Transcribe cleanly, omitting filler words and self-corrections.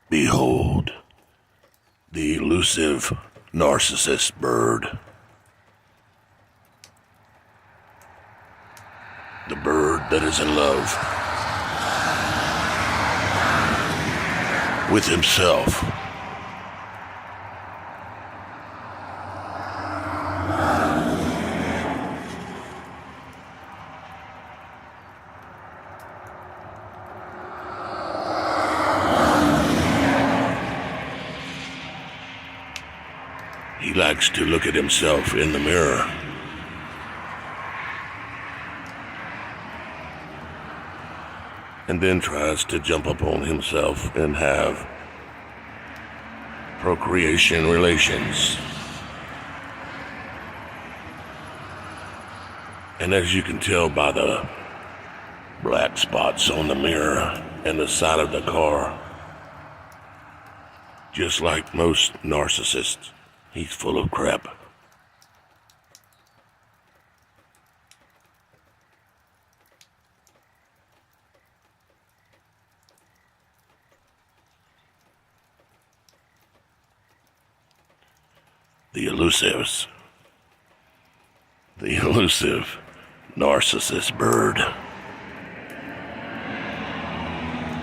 Behold, the elusive narcissist bird. The bird that is in love with himself. He likes to look at himself in the mirror. And then tries to jump up on himself and have procreation relations. And as you can tell by the black spots on the mirror and the side of the car, just like most narcissists, he's full of crap. The elusive narcissist bird.